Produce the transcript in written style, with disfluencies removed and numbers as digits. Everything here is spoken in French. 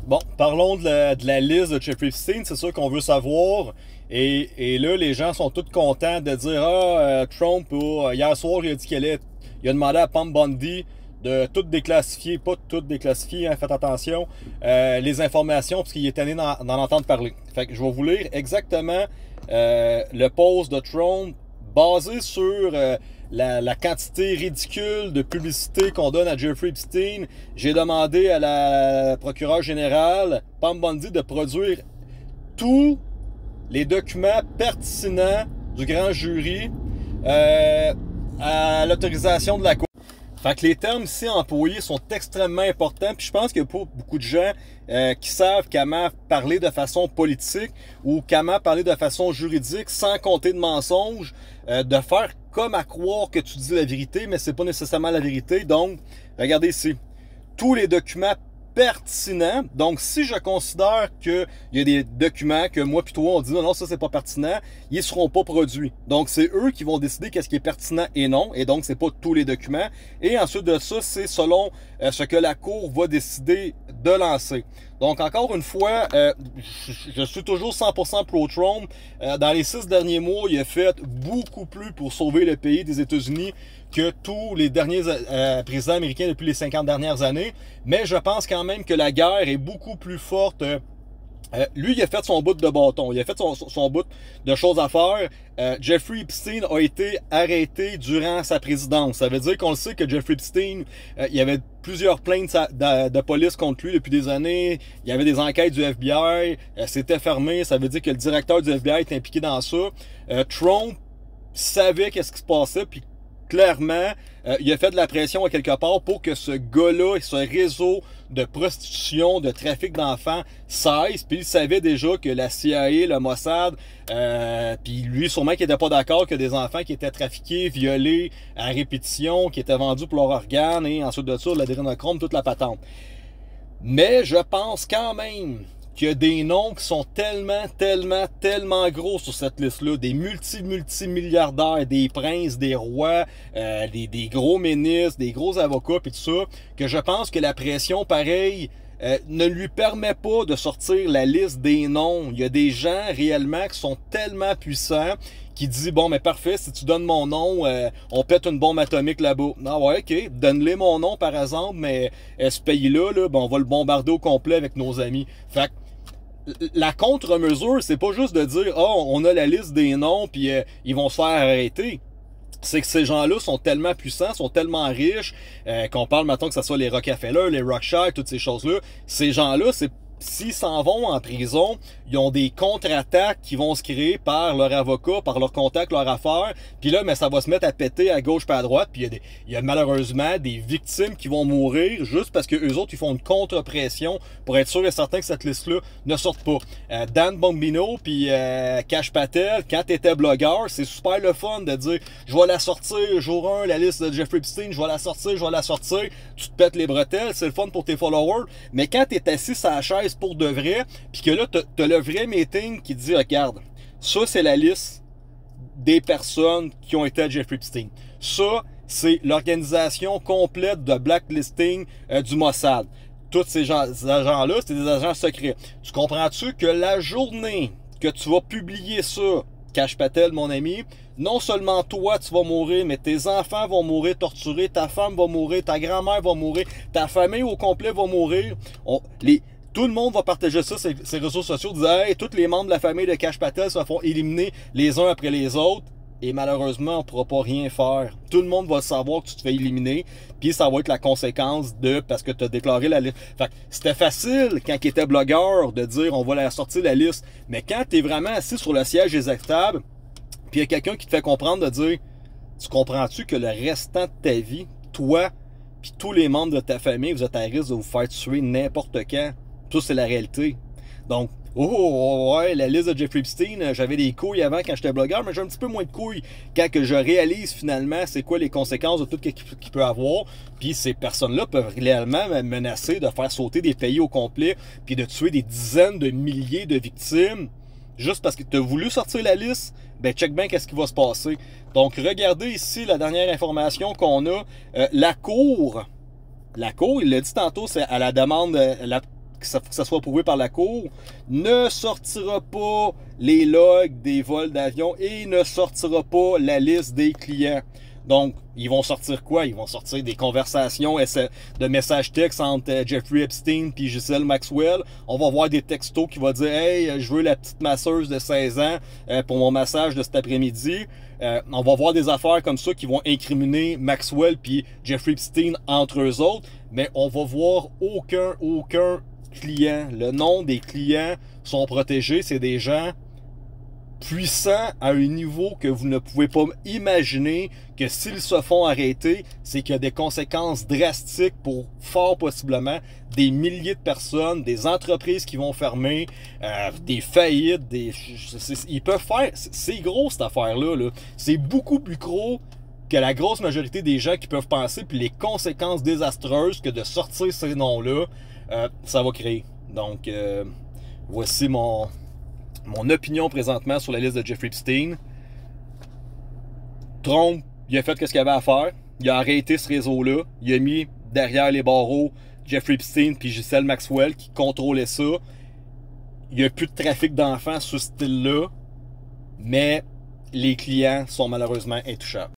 Bon, parlons de la liste de Jeffrey Epstein, c'est sûr qu'on veut savoir. Et là, les gens sont tous contents de dire Trump, hier soir, il a dit il a demandé à Pam Bondi de tout déclassifier, pas tout déclassifier, hein, faites attention, les informations, parce qu'il est tanné d'en entendre parler. Fait que je vais vous lire exactement le post de Trump basé sur la quantité ridicule de publicité qu'on donne à Jeffrey Epstein. J'ai demandé à la procureure générale, Pam Bondi, de produire tous les documents pertinents du grand jury à l'autorisation de la Cour. Fait que les termes ici employés sont extrêmement importants, puis je pense qu'il y a pas beaucoup de gens qui savent comment parler de façon politique ou comment parler de façon juridique sans compter de mensonges, de faire comme à croire que tu dis la vérité, mais c'est pas nécessairement la vérité. Donc, regardez ici, tous les documents pertinents. Donc, si je considère qu'il y a des documents que moi puis toi, on dit non, ça c'est pas pertinent, ils ne seront pas produits. Donc, c'est eux qui vont décider qu'est-ce qui est pertinent et non. Et donc, c'est pas tous les documents. Et ensuite de ça, c'est selon ce que la Cour va décider de lancer. Donc, encore une fois, je suis toujours 100% pro-Trump. Dans les 6 derniers mois, il a fait beaucoup plus pour sauver le pays des États-Unis que tous les derniers présidents américains depuis les 50 dernières années. Mais je pense quand même que la guerre est beaucoup plus forte. Lui, il a fait son bout de bâton. Il a fait son bout de choses à faire. Jeffrey Epstein a été arrêté durant sa présidence. Ça veut dire qu'on le sait que Jeffrey Epstein, il y avait plusieurs plaintes de police contre lui depuis des années. Il y avait des enquêtes du FBI. C'était fermé. Ça veut dire que le directeur du FBI est impliqué dans ça. Trump savait qu'est-ce qui se passait, puis clairement, il a fait de la pression à quelque part pour que ce gars-là et ce réseau de prostitution, de trafic d'enfants cesse. Puis il savait déjà que la CIA, le Mossad, puis lui sûrement qu'il n'était pas d'accord que des enfants qui étaient trafiqués, violés à répétition, qui étaient vendus pour leurs organes et ensuite de ça, l'adrénochrome, toute la patente. Mais je pense quand même qu'il y a des noms qui sont tellement gros sur cette liste-là. Des multimilliardaires, des princes, des rois, des gros ministres, des gros avocats, puis tout ça, que je pense que la pression, pareil, ne lui permet pas de sortir la liste des noms. Il y a des gens réellement qui sont tellement puissants qui disent bon mais parfait, si tu donnes mon nom, on pète une bombe atomique là-bas. Ah ouais, ok, donne-les mon nom par exemple, mais ce pays-là, ben, on va le bombarder au complet avec nos amis. Fait que la contre-mesure, c'est pas juste de dire oh, on a la liste des noms puis ils vont se faire arrêter. C'est que ces gens-là sont tellement puissants, sont tellement riches, qu'on parle maintenant que ce soit les Rockefeller, les Rothschild, toutes ces choses-là. Ces gens-là, s'ils s'en vont en prison, ils ont des contre-attaques qui vont se créer par leur avocat, par leurs contacts, leurs affaires. Puis là, mais ça va se mettre à péter à gauche pas à droite. Puis il y a malheureusement des victimes qui vont mourir juste parce que eux autres, ils font une contre-pression pour être sûr et certain que cette liste-là ne sorte pas. Dan Bongino puis Kash Patel, quand tu étais blogueur, c'est super le fun de dire je vais la sortir jour 1, la liste de Jeffrey Epstein, je vais la sortir. Tu te pètes les bretelles, c'est le fun pour tes followers. Mais quand tu es assis sur la chaise pour de vrai, puis que là, t'as le vrai meeting qui dit, regarde, ça, c'est la liste des personnes qui ont été à Jeffrey Epstein. Ça, c'est l'organisation complète de blacklisting du Mossad. Tous ces agents-là, c'est des agents secrets. Tu comprends-tu que la journée que tu vas publier ça, Kash Patel, mon ami, non seulement toi, tu vas mourir, mais tes enfants vont mourir torturés, ta femme va mourir, ta grand-mère va mourir, ta famille au complet va mourir. Tout le monde va partager ça sur ses réseaux sociaux, disant hey, tous les membres de la famille de Kash Patel se font éliminer les uns après les autres. Et malheureusement, on ne pourra pas rien faire. Tout le monde va savoir que tu te fais éliminer. Puis ça va être la conséquence de parce que tu as déclaré la liste. Fait que c'était facile quand il était blogueur de dire on va la sortir la liste. Mais quand tu es vraiment assis sur le siège exécutable, puis il y a quelqu'un qui te fait comprendre de dire tu comprends-tu que le restant de ta vie, toi, puis tous les membres de ta famille, vous êtes à risque de vous faire tuer n'importe quand. Ça, c'est la réalité. Donc, ouais, la liste de Jeffrey Epstein, j'avais des couilles avant quand j'étais blogueur, mais j'ai un petit peu moins de couilles quand que je réalise finalement c'est quoi les conséquences de tout ce qu'il peut avoir. Puis ces personnes-là peuvent réellement menacer de faire sauter des pays au complet, puis de tuer des dizaines de milliers de victimes. Juste parce que tu as voulu sortir la liste, ben check bien qu'est-ce qui va se passer. Donc, regardez ici la dernière information qu'on a. La Cour, il l'a dit tantôt, c'est à la demande, que ça soit prouvé par la Cour, ne sortira pas les logs des vols d'avion et ne sortira pas la liste des clients. Donc, ils vont sortir quoi? Ils vont sortir des conversations de messages textes entre Jeffrey Epstein et Ghislaine Maxwell. On va voir des textos qui vont dire « Hey, je veux la petite masseuse de 16 ans pour mon massage de cet après-midi. » On va voir des affaires comme ça qui vont incriminer Maxwell puis Jeffrey Epstein entre eux autres, mais on va voir aucun client. Le nom des clients sont protégés. C'est des gens puissants à un niveau que vous ne pouvez pas imaginer, que s'ils se font arrêter, c'est qu'il y a des conséquences drastiques pour fort possiblement des milliers de personnes, des entreprises qui vont fermer, des faillites, ils peuvent faire, c'est gros cette affaire-là, là. C'est beaucoup plus gros que la grosse majorité des gens qui peuvent penser, puis les conséquences désastreuses que de sortir ces noms-là, ça va créer. Donc, voici mon opinion présentement sur la liste de Jeffrey Epstein. Trump, il a fait ce qu'il avait à faire. Il a arrêté ce réseau-là. Il a mis derrière les barreaux Jeffrey Epstein puis Ghislaine Maxwell qui contrôlaient ça. Il n'y a plus de trafic d'enfants sur ce style-là. Mais les clients sont malheureusement intouchables.